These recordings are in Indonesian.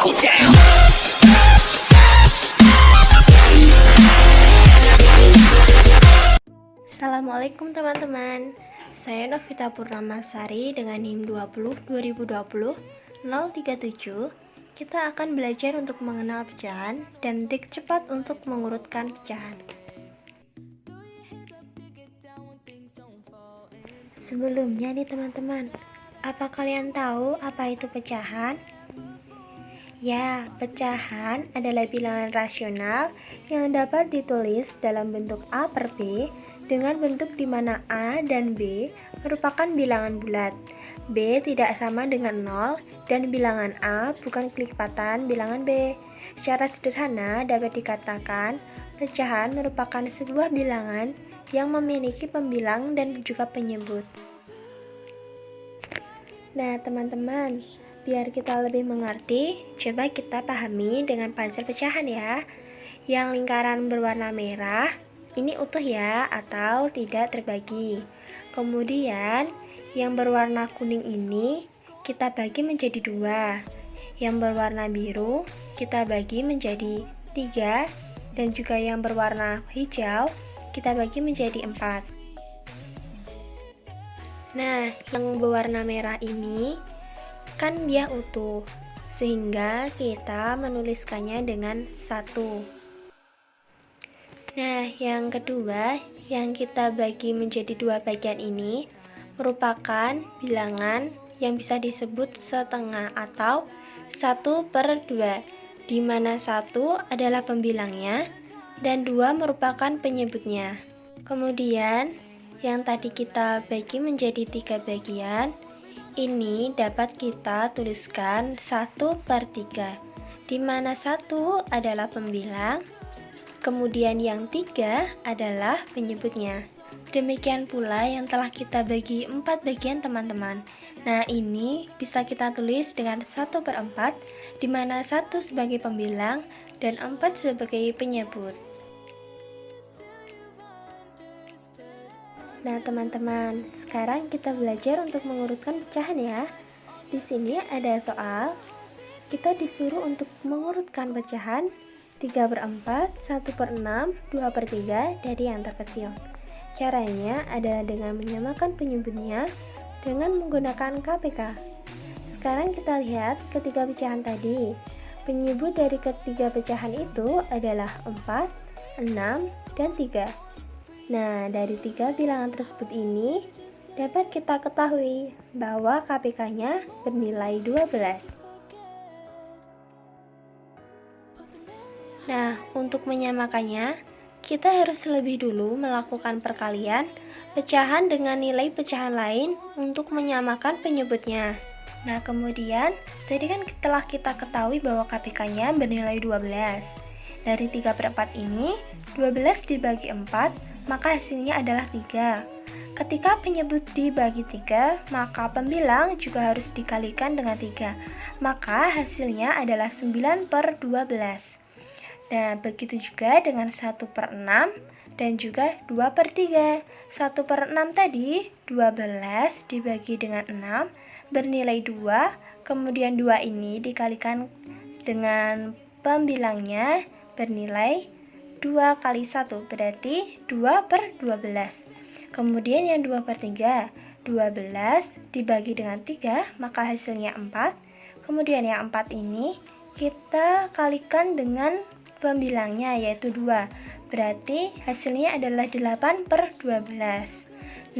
buckle down. Assalamualaikum teman-teman. Saya Novita Purnamasari dengan NIM 2020-2037. Kita akan belajar untuk mengenal pecahan dan trik cepat untuk mengurutkan pecahan. Sebelumnya nih teman-teman, apa kalian tahu apa itu pecahan? Ya, pecahan adalah bilangan rasional yang dapat ditulis dalam bentuk A per B dengan bentuk di mana A dan B merupakan bilangan bulat. B tidak sama dengan 0 dan bilangan A bukan kelipatan bilangan B. Secara sederhana dapat dikatakan pecahan merupakan sebuah bilangan yang memiliki pembilang dan juga penyebut. Nah, teman-teman, biar kita lebih mengerti, coba kita pahami dengan pancar pecahan ya. Yang lingkaran berwarna merah ini utuh ya atau tidak terbagi. Kemudian yang berwarna kuning ini kita bagi menjadi 2. Yang berwarna biru kita bagi menjadi 3 dan juga yang berwarna hijau kita bagi menjadi 4. Nah, yang berwarna merah ini kan dia utuh, sehingga kita menuliskannya dengan 1. Nah, yang kedua yang kita bagi menjadi 2 bagian ini merupakan bilangan yang bisa disebut setengah atau 1/2, di mana 1 adalah pembilangnya dan 2 merupakan penyebutnya. Kemudian yang tadi kita bagi menjadi 3 bagian ini dapat kita tuliskan 1/3, di mana 1 adalah pembilang, kemudian yang 3 adalah penyebutnya. Demikian pula yang telah kita bagi 4 bagian teman-teman. Nah, ini bisa kita tulis dengan 1/4, di mana 1 sebagai pembilang dan 4 sebagai penyebut. Nah, teman-tean, sekarang kita belajar untuk mengurutkan pecahan ya. Di sini ada soal. Kita disuruh untuk mengurutkan pecahan 3/4, 1/6, 2/3 dari yang terkecil. Caranya adalah dengan menyamakan penyebutnya dengan menggunakan KPK. Sekarang kita lihat ketiga pecahan tadi. Penyebut dari ketiga pecahan itu adalah 4, 6, dan 3. Nah, dari 3 bilangan tersebut ini dapat kita ketahui bahwa KPK-nya bernilai 12. Nah, untuk menyamakannya, kita harus lebih dulu melakukan perkalian pecahan dengan nilai pecahan lain untuk menyamakan penyebutnya. Nah, kemudian tadi kan telah kita ketahui bahwa KPK-nya bernilai 12. Dari 3/4 ini, 12 dibagi 4, maka hasilnya adalah 3. Ketika penyebut dibagi 3, maka pembilang juga harus dikalikan dengan 3. Maka hasilnya adalah 9/12. Nah, begitu juga dengan 1/6 dan juga 2/3. 1/6 tadi 12 dibagi dengan 6 bernilai 2, kemudian 2 ini dikalikan dengan pembilangnya bernilai 2 kali 1 berarti 2/12. Kemudian yang 2/3, 12 dibagi dengan 3 maka hasilnya 4. Kemudian yang 4 ini kita kalikan dengan pembilangnya yaitu 2. Berarti hasilnya adalah 8/12.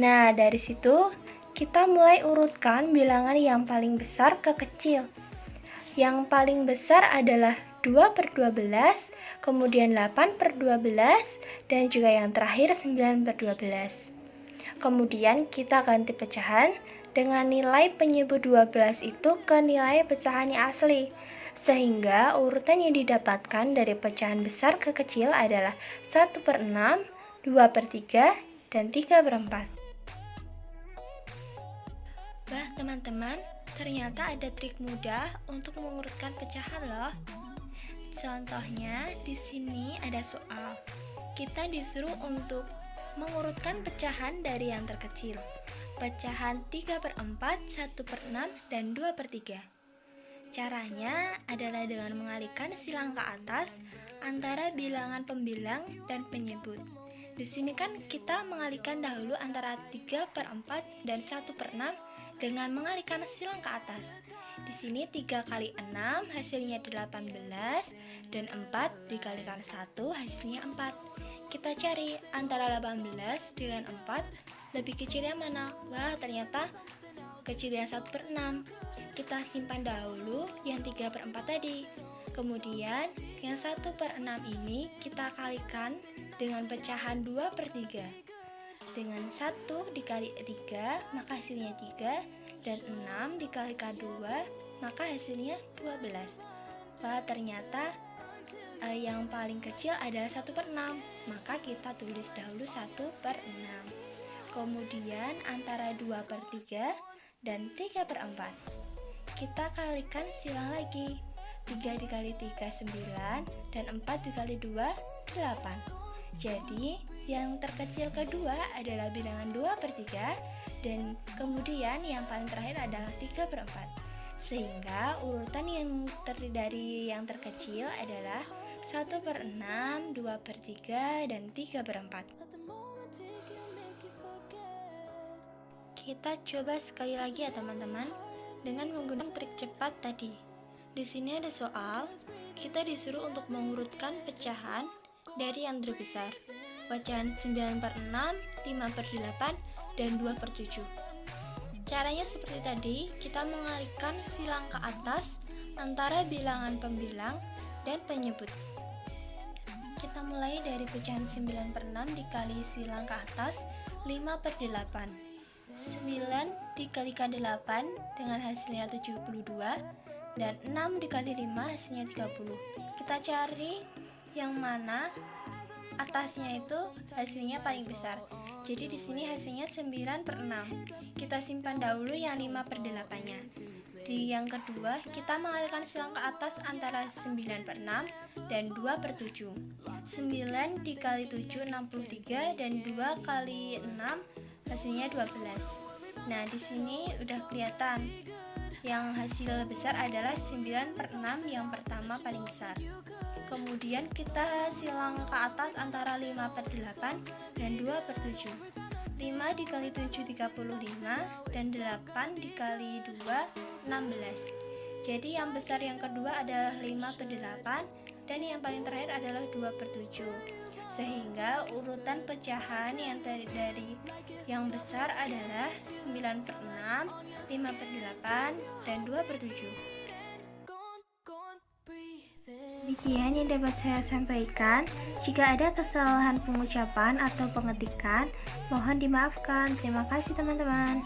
Nah, dari situ kita mulai urutkan bilangan yang paling besar ke kecil. Yang paling besar adalah 2/12, kemudian 8/12, dan juga yang terakhir 9/12. Kemudian kita ganti pecahan dengan nilai penyebut 12 itu ke nilai pecahan yang asli. Sehingga urutan yang didapatkan dari pecahan besar ke kecil adalah 1/6, 2/3, dan 3/4. Bah, teman-teman, ternyata ada trik mudah untuk mengurutkan pecahan loh. Contohnya, di sini ada soal. Kita disuruh untuk mengurutkan pecahan dari yang terkecil. Pecahan 3/4, 1/6, dan 2/3. Caranya adalah dengan mengalihkan silang ke atas antara bilangan pembilang dan penyebut. Di sini kan kita mengalihkan dahulu antara 3/4 dan 1/6 dengan mengalihkan silang ke atas. Di sini 3 kali 6 hasilnya 18 dan 4 dikalikan 1 hasilnya 4. Kita cari antara 18 dengan 4 lebih kecil yang mana? Wah, ternyata kecil yang 1/6. Kita simpan dahulu yang 3/4 tadi. Kemudian yang 1/6 ini kita kalikan dengan pecahan 2/3. Dengan 1 dikali 3 maka hasilnya 3, dan 6 dikalikan 2 maka hasilnya 12. Wah, ternyata yang paling kecil adalah 1/6, maka kita tulis dahulu 1/6. Kemudian antara 2/3 dan 3/4 kita kalikan silang lagi. 3 dikali 3 9, dan 4 dikali 2 8. Jadi yang terkecil kedua adalah bilangan 2/3, dan kemudian yang paling terakhir adalah 3/4. Sehingga urutan yang dari yang terkecil adalah 1/6, 2/3, dan 3/4. Kita coba sekali lagi ya teman-teman, dengan menggunakan trik cepat tadi. Di sini ada soal, kita disuruh untuk mengurutkan pecahan dari yang terbesar. Pecahan 9/6, 5/8, dan 2/7. Caranya seperti tadi, kita mengalihkan silang ke atas antara bilangan pembilang dan penyebut. Kita mulai dari pecahan 9/6 dikali silang ke atas 5/8. 9 dikalikan 8 dengan hasilnya 72, dan 6 dikali 5 hasilnya 30. Kita cari yang mana atasnya itu hasilnya paling besar. Jadi di sini hasilnya 9/6. Kita simpan dahulu yang 5/8-nya. Di yang kedua, kita mengalihkan silang ke atas antara 9/6 dan 2/7. 9 dikali 7 63, dan 2 kali 6 hasilnya 12. Nah, di sini udah kelihatan yang hasil besar adalah 9/6 yang pertama paling besar. Kemudian kita silang ke atas antara 5/8 dan 2/7. 5 dikali 7 35, dan 8 dikali 2 16. Jadi yang besar yang kedua adalah 5/8, dan yang paling terakhir adalah 2/7. Sehingga urutan pecahan yang dari yang besar adalah 9/6, 5/8, dan 2/7. Demikian yang dapat saya sampaikan. Jika ada kesalahan pengucapan atau pengetikan, mohon dimaafkan. Terima kasih teman-teman.